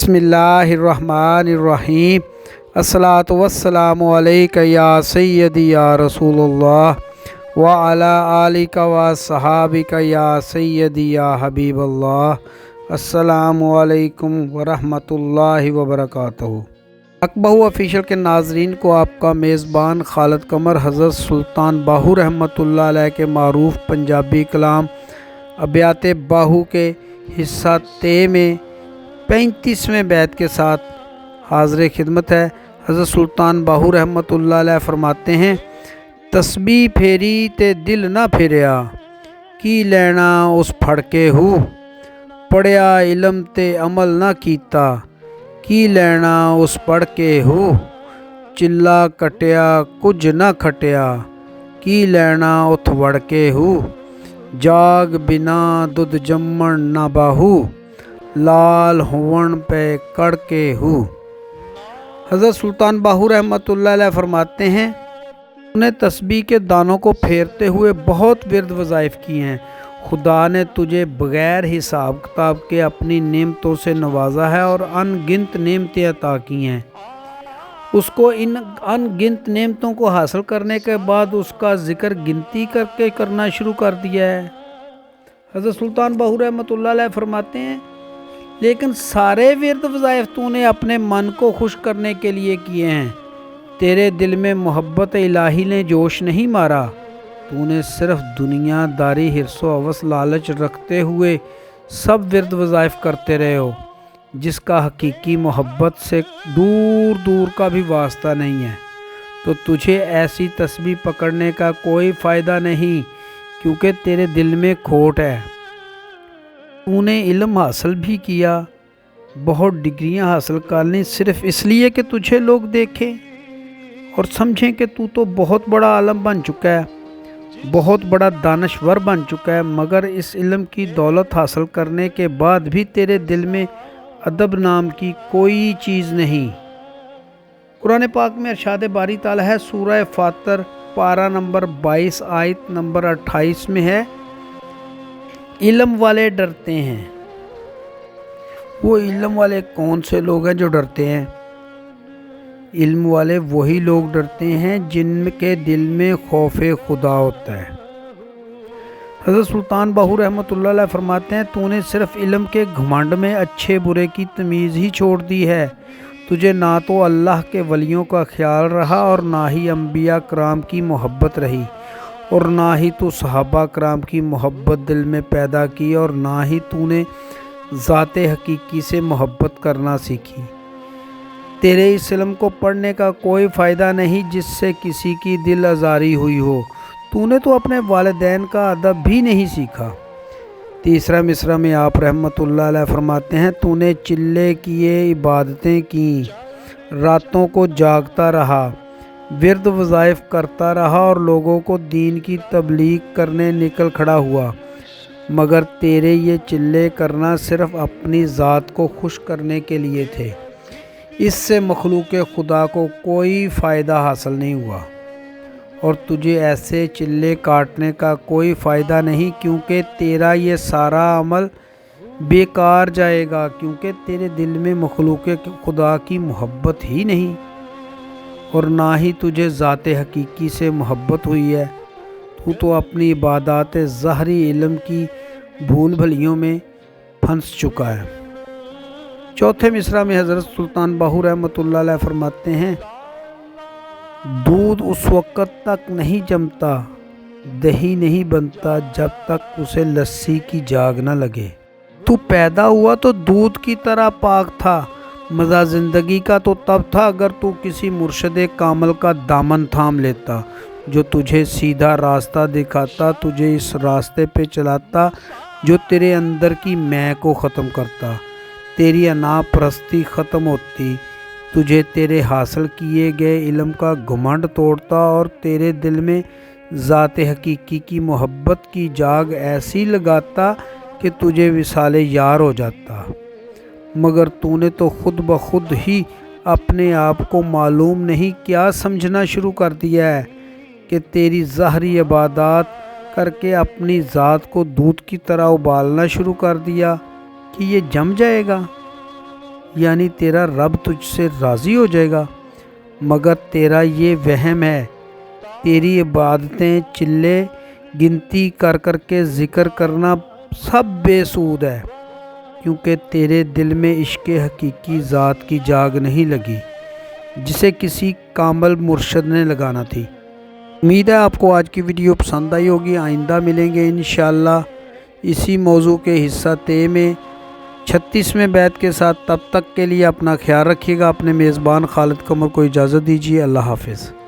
बिस्मिल्लाहिर्रहमानिर्रहीम। अस्सलातु वस्सलामु अलैका या सय्यदी या रसूलुल्लाह व अला आलिका व सहाबिका या सय्यदी या हबीबल्लाह। अस्सलामु अलैकुम व रहमतुल्लाहि व बरकातहू। अकबहू ऑफिशियल के नाजरीन को आपका मेज़बान खालिद कमर हज़रत सुल्तान बाहू रहमतुल्लाह अलैह के मारूफ पंजाबी कलाम अबियात बाहू के हिस्सा ते में 35वें बैत के साथ हाज़िर खिदमत है। हज़रत सुल्तान बाहू रहमतुल्लाह अलैह फरमाते हैं, तस्बीह फेरी ते दिल ना फिरिया, की लेना उस फड़के हू, पढ़िया इलम ते अमल ना कीता, की लेना उस पढ़ के हू, चिल्ला कटिया कुछ ना खटिया, की लेना उथ वड़ के हू, जाग बिना दुध जम्मण ना बाहू, लाल हुवन पे कड़ के हू। हज़रत सुल्तान बाहू रहमतुल्लाह अलैह फरमाते हैं, उन्हें तस्बीह के दानों को फेरते हुए बहुत विरद वज़ाइफ किए हैं। खुदा ने तुझे बग़ैर हिसाब किताब के अपनी नेमतों से नवाजा है और अनगिनत नेमतें अता की हैं। उसको इन अनगिनत नेमतों को हासिल करने के बाद उसका ज़िक्र गिनती करके करना शुरू कर दिया है। हज़रत सुल्तान बाहू रहमतुल्लाह अलैह फरमाते हैं, लेकिन सारे विरद वज़ाइफ तूने अपने मन को खुश करने के लिए किए हैं। तेरे दिल में मोहब्बत इलाही ने जोश नहीं मारा। तूने सिर्फ दुनियादारी हिर्सो हवस लालच रखते हुए सब विरद वज़ाइफ करते रहे हो, जिसका हकीकी मोहब्बत से दूर दूर का भी वास्ता नहीं है। तो तुझे ऐसी तस्बीह पकड़ने का कोई फ़ायदा नहीं, क्योंकि तेरे दिल में खोट है। तूने इल्म हासिल भी किया, बहुत डिग्रियां हासिल कर ली, सिर्फ इसलिए कि तुझे लोग देखें और समझें कि तू तो बहुत बड़ा आलम बन चुका है, बहुत बड़ा दानश्वर बन चुका है। मगर इस इल्म की दौलत हासिल करने के बाद भी तेरे दिल में अदब नाम की कोई चीज़ नहीं। कुरान पाक में इरशाद बारी ताला है, सूरह फातर पारा नंबर 22 आयत नंबर 28 में है, इल्म वाले डरते हैं। वो इल्म वाले कौन से लोग हैं जो डरते हैं? इल्म वाले वही लोग डरते हैं जिनके दिल में खौफे खुदा होता है। हज़रत सुल्तान बाहू रहमतुल्लाह अलैह फरमाते हैं, तूने सिर्फ इल्म के घमंड में अच्छे बुरे की तमीज़ ही छोड़ दी है। तुझे ना तो अल्लाह के वलियों का ख्याल रहा और ना ही अंबिया कराम की मोहब्बत रही, और ना ही तू सहाबा कराम की मोहब्बत दिल में पैदा की, और ना ही तूने ज़ाते हकीकी से मोहब्बत करना सीखी। तेरे इस इल्म को पढ़ने का कोई फ़ायदा नहीं जिससे किसी की दिल आज़ारी हुई हो। तूने तो अपने वालिदैन का अदब भी नहीं सीखा। तीसरा मिसरा में आप रहमतुल्लाह अलैह फरमाते हैं, तूने चिल्ले किए, इबादतें की, रातों को जागता रहा, विरद वज़ाइफ करता रहा और लोगों को दीन की तबलीग करने निकल खड़ा हुआ, मगर तेरे ये चिल्ले करना सिर्फ अपनी ज़ात को खुश करने के लिए थे। इससे मखलूक खुदा को कोई फ़ायदा हासिल नहीं हुआ, और तुझे ऐसे चिल्ले काटने का कोई फ़ायदा नहीं, क्योंकि तेरा ये सारा अमल बेकार जाएगा, क्योंकि तेरे दिल में मखलूक खुदा की मोहब्बत ही नहीं, और ना ही तुझे ज़ाते हकीकी से मोहब्बत हुई है। तू तो अपनी इबादत ज़ाहरी इल्म की भूल भलियों में फंस चुका है। चौथे मिसरा में हज़रत सुल्तान बाहू रहमतुल्लाह अलैह फरमाते हैं, दूध उस वक़्त तक नहीं जमता, दही नहीं बनता जब तक उसे लस्सी की जाग न लगे। तू पैदा हुआ तो दूध की तरह पाक था। मज़ा ज़िंदगी का तो तब था अगर तू किसी मुर्शद कामल का दामन थाम लेता, जो तुझे सीधा रास्ता दिखाता, तुझे इस रास्ते पे चलाता जो तेरे अंदर की मैं को ख़त्म करता, तेरी अना परस्ती ख़त्म होती, तुझे तेरे हासिल किए गए इल्म का घमंड तोड़ता और तेरे दिल में ज़ाते हकीकी की मोहब्बत की जाग ऐसी लगाता कि तुझे विसाले यार हो जाता। मगर तूने तो खुद ब खुद ही अपने आप को मालूम नहीं क्या समझना शुरू कर दिया है कि तेरी ज़ाहरी इबादत करके अपनी ज़ात को दूध की तरह उबालना शुरू कर दिया कि ये जम जाएगा। یعنی تیرا رب تجھ سے راضی ہو جائے گا، مگر تیرا یہ وہم ہے۔ تیری عبادتیں، چلے گنتی کر کر کے ذکر کرنا سب بے سود ہے، کیونکہ تیرے دل میں عشق حقیقی ذات کی جاگ نہیں لگی جسے کسی کامل مرشد نے لگانا تھی۔ امید ہے آپ کو آج کی ویڈیو پسند آئی ہوگی۔ آئندہ ملیں گے انشاءاللہ اسی موضوع کے حصہ تے میں 36ویں بیت کے ساتھ۔ تب تک کے لیے اپنا خیال رکھیے گا۔ اپنے میزبان خالد قمر کو اجازت دیجیے۔ اللہ حافظ۔